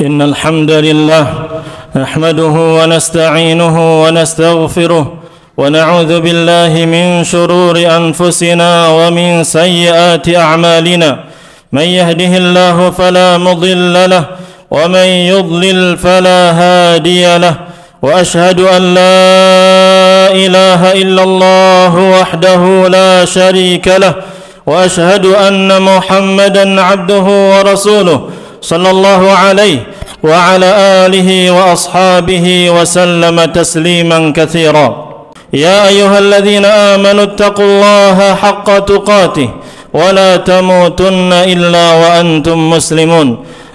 إن الحمد لله نحمده ونستعينه ونستغفره ونعوذ بالله من شرور أنفسنا ومن سيئات أعمالنا من يهده الله فلا مضل له ومن يضلل فلا هادي له وأشهد أن لا إله إلا الله وحده لا شريك له وأشهد أن محمدا عبده ورسوله صلى الله عليه وعلى آله وأصحابه وسلم تسليما كثيرا يا أيها الذين آمنوا اتقوا الله حق تقاته ولا تموتن إلا وأنتم مسلمون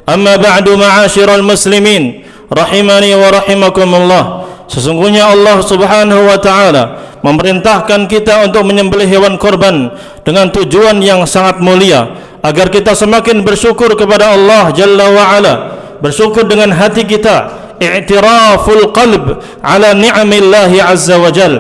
أما بعد معاشر المسلمين rahimani wa rahimakumullah. Sesungguhnya Allah Subhanahu wa taala memerintahkan kita untuk menyembelih hewan korban dengan tujuan yang sangat mulia, agar kita semakin bersyukur kepada Allah Jalla wa Ala, bersyukur dengan hati kita, i'tiraful qalb ala ni'amillahi azza wa jal.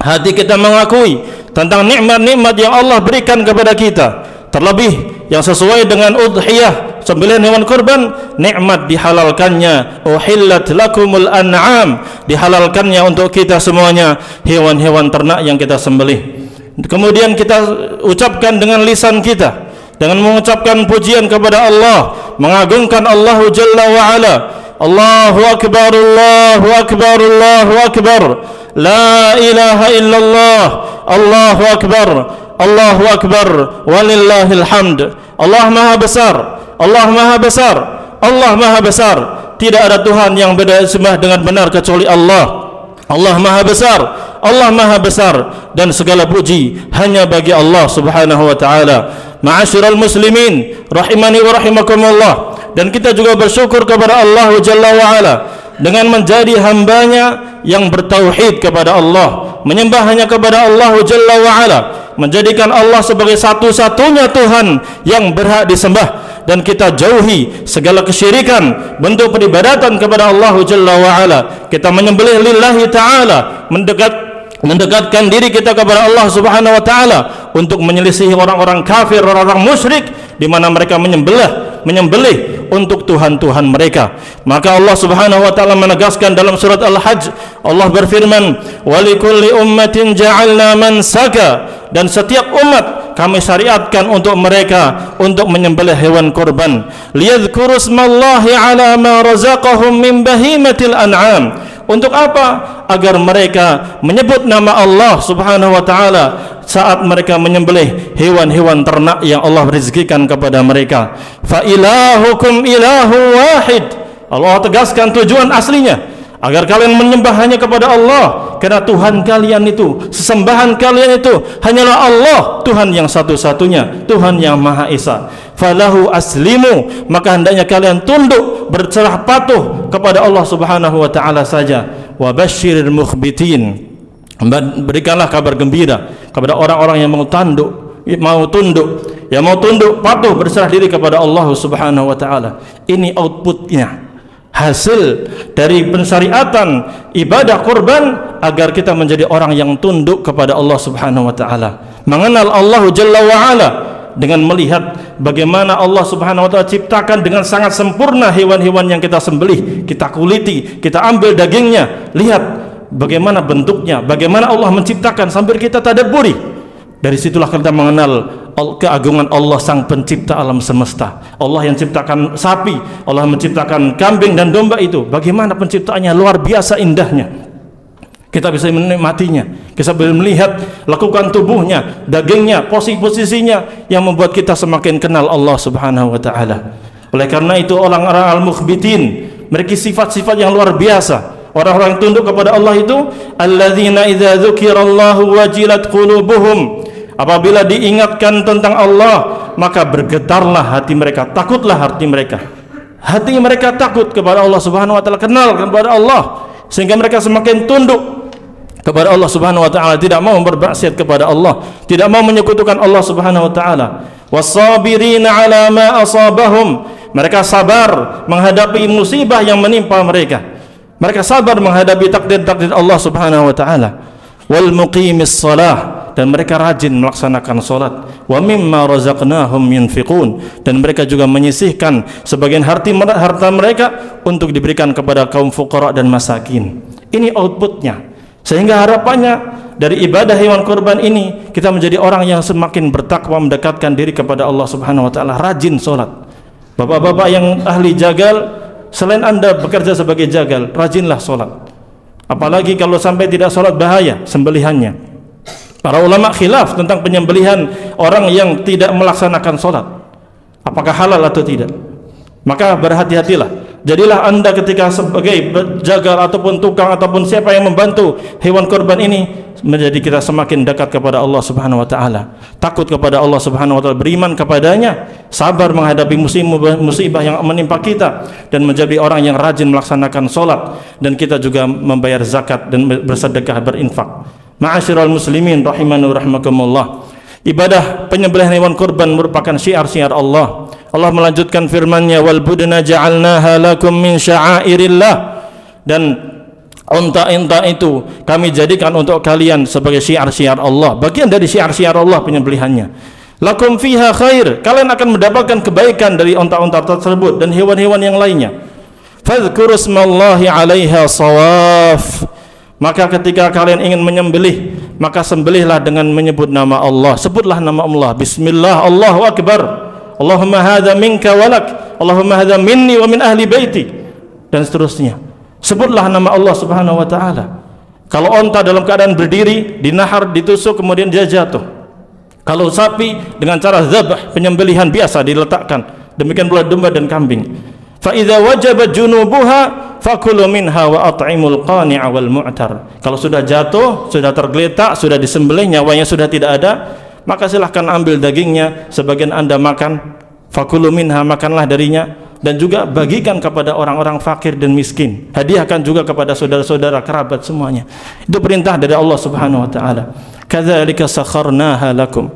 Hati kita mengakui tentang nikmat-nikmat yang Allah berikan kepada kita, terlebih yang sesuai dengan udhiyah, sembelihan hewan korban, nikmat dihalalkannya, uhillat lakumul an'am, dihalalkannya untuk kita semuanya hewan-hewan ternak yang kita sembelih. Kemudian kita ucapkan dengan lisan kita, dengan mengucapkan pujian kepada Allah, mengagungkan Allah Jalla wa Ala. Allahu akbar, Allahu akbar, Allahu akbar, la ilaha illallah, Allahu akbar, Allahu akbar, walillahil hamd. Allah maha besar, Allah maha besar, Allah maha besar. Tidak ada Tuhan yang disembah dengan benar kecuali Allah. Allah maha besar, Allah maha besar, dan segala puji hanya bagi Allah Subhanahu wa taala. Ma'asyiral muslimin rahimani wa rahimakumullah. Dan kita juga bersyukur kepada Allah Jalla wa Ala dengan menjadi hambanya yang bertauhid kepada Allah, menyembah hanya kepada Allah Jalla wa Ala, menjadikan Allah sebagai satu-satunya Tuhan yang berhak disembah, dan kita jauhi segala kesyirikan, bentuk peribadatan kepada Allah Jalla wa Ala. Kita menyembelih lillahi ta'ala, mendekatkan diri kita kepada Allah Subhanahu wa taala untuk menyelisihi orang-orang kafir, orang-orang musyrik, di mana mereka menyembelih untuk tuhan-tuhan mereka. Maka Allah Subhanahu wa taala menegaskan dalam surat Al-Hajj, Allah berfirman, "Walikulli ummatin ja'alna mansaka," dan setiap umat kami syariatkan untuk mereka untuk menyembelih hewan korban, liyadhkuru ismallahi ala ma razaqahum min bahimatil an'am. Untuk apa? Agar mereka menyebut nama Allah Subhanahu wa taala saat mereka menyembelih hewan-hewan ternak yang Allah rezekikan kepada mereka. Fa ilahukum ilahu wahid. Allah tegaskan tujuan aslinya, agar kalian menyembah hanya kepada Allah, karena Tuhan kalian itu, sesembahan kalian itu hanyalah Allah, Tuhan yang satu-satunya, Tuhan yang Maha Esa. Falahu aslimu, maka hendaknya kalian tunduk, berserah patuh kepada Allah Subhanahu wa taala saja. Wa basyiril mukhbitin, berikanlah kabar gembira kepada orang-orang yang mau tunduk, patuh, berserah diri kepada Allah Subhanahu wa taala. Ini outputnya, hasil dari pensyariatan ibadah kurban, agar kita menjadi orang yang tunduk kepada Allah Subhanahu wa taala, mengenal Allah Jalla wa Ala, dengan melihat bagaimana Allah Subhanahu wa taala ciptakan dengan sangat sempurna hewan-hewan yang kita sembelih, kita kuliti, kita ambil dagingnya, lihat bagaimana bentuknya, bagaimana Allah menciptakan sambil kita tadabburi. Dari situlah kita mengenal keagungan Allah sang pencipta alam semesta. Allah yang ciptakan sapi, Allah menciptakan kambing dan domba, itu bagaimana penciptaannya luar biasa indahnya. Kita bisa menikmatinya, kita bisa melihat lakukan tubuhnya, dagingnya, posisinya, yang membuat kita semakin kenal Allah Subhanahu wa taala. Oleh karena itu orang-orang al-mukhbitin memiliki sifat-sifat yang luar biasa. Orang-orang yang tunduk kepada Allah itu alladzina idza dzukirallahu wajilat qulubuhum. Apabila diingatkan tentang Allah, maka bergetarlah hati mereka, takutlah hati mereka. Hati mereka takut kepada Allah Subhanahu wa taala, kenal kepada Allah, sehingga mereka semakin tunduk kepada Allah Subhanahu wa taala, tidak mau bermaksiat kepada Allah, tidak mau menyekutukan Allah Subhanahu wa taala. Wasabirina ala ma asabahum, mereka sabar menghadapi musibah yang menimpa mereka. Mereka sabar menghadapi takdir-takdir Allah Subhanahu wa taala. wal muqimis shalah, dan mereka rajin melaksanakan salat, wa mimma razaqnahum yunfiqun, dan mereka juga menyisihkan sebagian harta mereka untuk diberikan kepada kaum fuqara dan masakin. Ini outputnya, sehingga harapannya dari ibadah hewan kurban ini kita menjadi orang yang semakin bertakwa, mendekatkan diri kepada Allah Subhanahu wa taala, rajin salat. Bapak-bapak yang ahli jagal, selain Anda bekerja sebagai jagal, rajinlah salat. Apalagi kalau sampai tidak salat, bahaya sembelihannya. Para ulama khilaf tentang penyembelihan orang yang tidak melaksanakan salat, apakah halal atau tidak. Maka berhati-hatilah. Jadilah Anda ketika sebagai jagal ataupun tukang ataupun siapa yang membantu hewan kurban ini, menjadi kita semakin dekat kepada Allah Subhanahu wa taala, takut kepada Allah Subhanahu wa taala, beriman kepadanya, sabar menghadapi musibah yang menimpa kita, dan menjadi orang yang rajin melaksanakan salat, dan kita juga membayar zakat dan bersedekah, berinfak. Ma'asyiral muslimin rahimani wa rahimakumullah, ibadah penyembelihan hewan kurban merupakan syiar-syiar Allah. Allah melanjutkan firman-Nya, wal budna ja'alnaha lakum min sya'airillah, dan unta-unta itu kami jadikan untuk kalian sebagai syiar-syiar Allah, bagian dari syiar-syiar Allah penyembelihannya. Lakum fiha khair, kalian akan mendapatkan kebaikan dari unta-unta tersebut dan hewan-hewan yang lainnya. Fadhkuru ismallahi 'alaiha shawaf, maka ketika kalian ingin menyembelih, maka sembelihlah dengan menyebut nama Allah. Sebutlah nama Allah, bismillah, Allahu akbar, Allahumma hadza minka walak, Allahumma hadza minni wa min ahli baiti, dan seterusnya. Sebutlah nama Allah Subhanahu wa taala. Kalau onta dalam keadaan berdiri, dinahar, ditusuk, kemudian dia jatuh. Kalau sapi dengan cara zabah, penyembelihan biasa diletakkan. Demikian pula domba dan kambing. Fa idza wajabat junubuha fakulu minha wa at'imul qani'a wal mu'tar. Kalau sudah jatuh, sudah tergeletak, sudah disembelih, nyawanya sudah tidak ada, maka silahkan ambil dagingnya, sebagian Anda makan. Fakulu minha, makanlah darinya, dan juga bagikan kepada orang-orang fakir dan miskin. Hadiahkan juga kepada saudara-saudara, kerabat, semuanya. Itu perintah dari Allah Subhanahu wa taala. Kadzalika sakharnaha lakum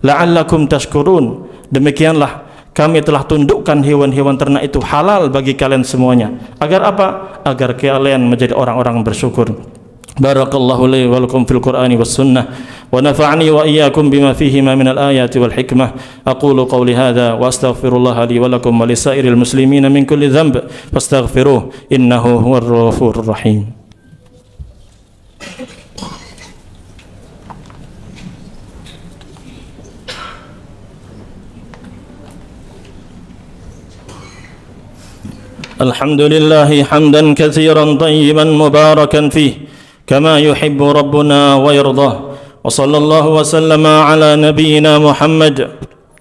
la'allakum tashkurun. Demikianlah kami telah tundukkan hewan-hewan ternak itu halal bagi kalian semuanya. Agar apa? Agar kalian menjadi orang-orang bersyukur. Barakallahu li wa lakum fil Qur'ani was sunnah, wa nafa'ani wa iyyakum bima fihima minal ayati wal hikmah. Aqulu qawli hadha wa astaghfirullah li wa lakum wa lisairil muslimina min kulli dhanb fastaghfiruh innahu huwar ghafurur rahim. Alhamdulillahi hamdan katsiran tayyiban mubarakan fih kama yuhibbu rabbuna wa yardah, wa sallallahu wa sallama ala nabiyyina Muhammad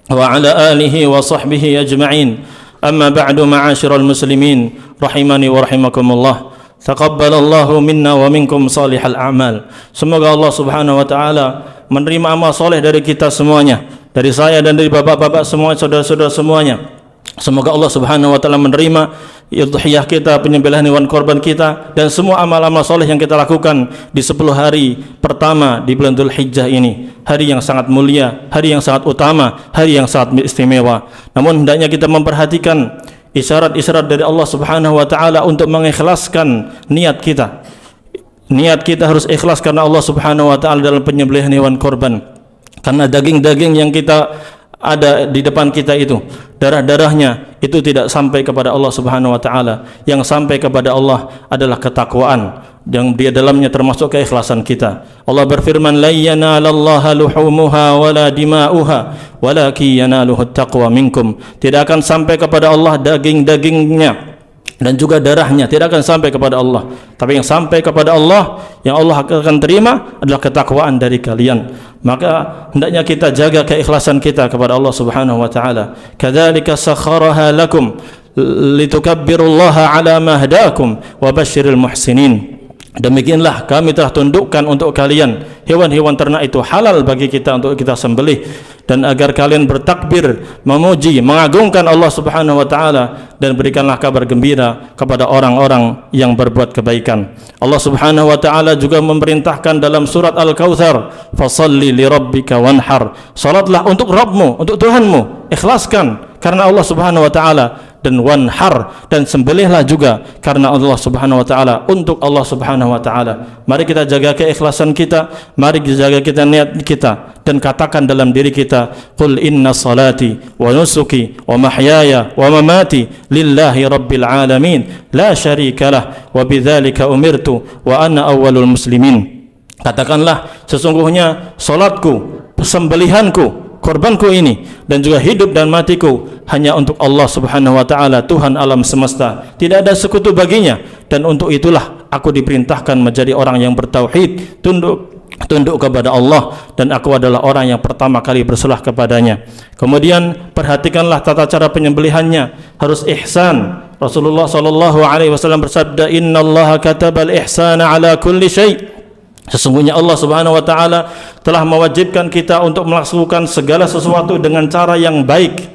wa ala alihi wa sahbihi ajma'in. Amma ba'du, ma'asyiral muslimin rahimani wa rahimakumullah. Taqabbalallahu minna wa minkum salihal a'mal. Semoga Allah Subhanahu wa taala menerima amal soleh dari kita semuanya, dari saya dan dari bapak-bapak semua, saudara-saudara semuanya. Semoga Allah Subhanahu wa taala menerima udhiyah kita, penyembelihan hewan korban kita, dan semua amal-amal soleh yang kita lakukan di 10 hari pertama di bulan Dzulhijjah ini. Hari yang sangat mulia, hari yang sangat utama, hari yang sangat istimewa. Namun hendaknya kita memperhatikan isyarat-isyarat dari Allah Subhanahu wa taala untuk mengikhlaskan niat kita. Niat kita harus ikhlas karena Allah Subhanahu wa taala dalam penyembelihan hewan korban. Karena daging-daging yang kita ada di depan kita itu, darah-darahnya itu tidak sampai kepada Allah Subhanahu wa taala. Yang sampai kepada Allah adalah ketakwaan yang di dalamnya termasuk keikhlasan kita. Allah berfirman, la yanalallaha luhumuha wala dima'uha walakin yanaluhu taqwa minkum. Tidak akan sampai kepada Allah daging-dagingnya dan juga darahnya, tidak akan sampai kepada Allah. Tapi yang sampai kepada Allah, yang Allah akan terima adalah ketakwaan dari kalian. Maka hendaknya kita jaga keikhlasan kita kepada Allah Subhanahu wa taala. Kadzalika sakharaha lakum litukabbirullaha ala ma hadakum wa basyiril muhsinin. Demikianlah kami telah tundukkan untuk kalian hewan-hewan ternak itu halal bagi kita untuk kita sembelih, dan agar kalian bertakbir, memuji, mengagungkan Allah Subhanahu wa taala, dan berikanlah kabar gembira kepada orang-orang yang berbuat kebaikan. Allah Subhanahu wa taala juga memerintahkan dalam surat Al-Kautsar, fashalli li rabbika wanhar. Salatlah untuk Rabbmu, untuk Tuhanmu, ikhlaskan karena Allah Subhanahu wa taala, dan wanhar, dan sembelihlah juga karena Allah Subhanahu wa taala, untuk Allah Subhanahu wa taala. Mari kita jaga keikhlasan kita, mari kita jaga kita niat kita, dan katakan dalam diri kita, qul inna salati wa nusuki wa mahyaya wa mamati lillahi rabbil alamin la syarikalah wa bidzalika umirtu wa ana awwalul muslimin. Katakanlah, sesungguhnya salatku, sembelihanku, korbanku ini, dan juga hidup dan matiku hanya untuk Allah Subhanahu wa taala, Tuhan alam semesta. Tidak ada sekutu baginya, dan untuk itulah aku diperintahkan menjadi orang yang bertauhid, tunduk kepada Allah, dan aku adalah orang yang pertama kali berserah kepadanya. Kemudian perhatikanlah tata cara penyembelihannya, harus ihsan. Rasulullah sallallahu alaihi wasallam bersabda, innallaha katabal ihsana ala kulli syai'. Sesungguhnya Allah Subhanahu wa taala telah mewajibkan kita untuk melakukan segala sesuatu dengan cara yang baik.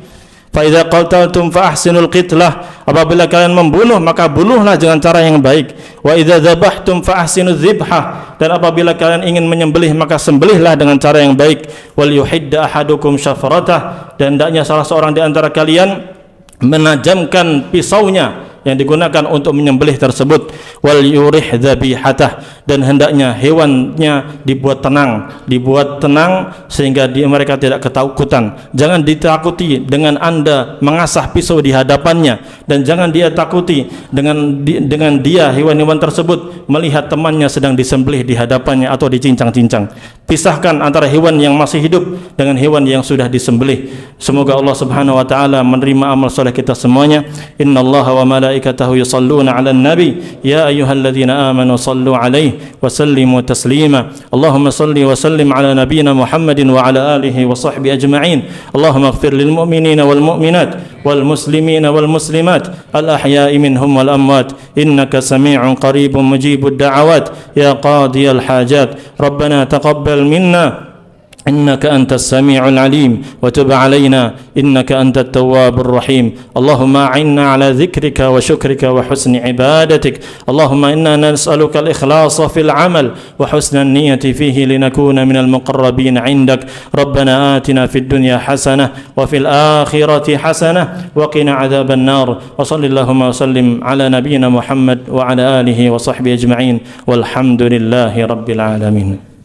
Fa idza qataltum fa ahsinul qitlah, apabila kalian membunuh maka bunuhlah dengan cara yang baik. Wa idza dzabhtum fa ahsinudz dzibhah, dan apabila kalian ingin menyembelih maka sembelihlah dengan cara yang baik. Wal yuhidda ahadukum syafratah, dan hendaknya salah seorang di antara kalian menajamkan pisaunya yang digunakan untuk menyembelih tersebut. Wal yurih dzabihatah, dan hendaknya hewannya dibuat tenang sehingga mereka tidak ketakutan. Jangan ditakuti dengan Anda mengasah pisau di hadapannya, dan jangan dia takuti dengan dia hewan-hewan tersebut melihat temannya sedang disembelih di hadapannya atau dicincang-cincang. Pisahkan antara hewan yang masih hidup dengan hewan yang sudah disembelih. Semoga Allah Subhanahu wa taala menerima amal soleh kita semuanya. Innallaha wa malaikatahu yusalluna 'alan nabi ya ayyuhalladzina amanu sallu 'alaihi wa sallimu taslima. Allahumma salli wa sallim 'ala nabiyyina Muhammadin wa 'ala alihi wa sahbihi ajma'in. Allahumma ighfir lil mu'minina wal mu'minat wal muslimina wal muslimat al ahya'i minhum wal amwat innaka sami'un qaribun mujibud da'awat ya qadiyal hajat. Rabbana taqabbal منا إنك أنت السميع العليم وتب علينا إنك أنت التواب الرحيم. اللهم أعنا على ذكرك وشكرك وحسن عبادتك. اللهم إنا نسألك الإخلاص في العمل وحسن النية فيه لنكون من المقربين عندك. ربنا آتنا في الدنيا حسنة وفي الآخرة حسنة وقنا عذاب النار. وصل اللهم وسلم على نبينا محمد وعلى آله وصحبه أجمعين والحمد لله رب العالمين.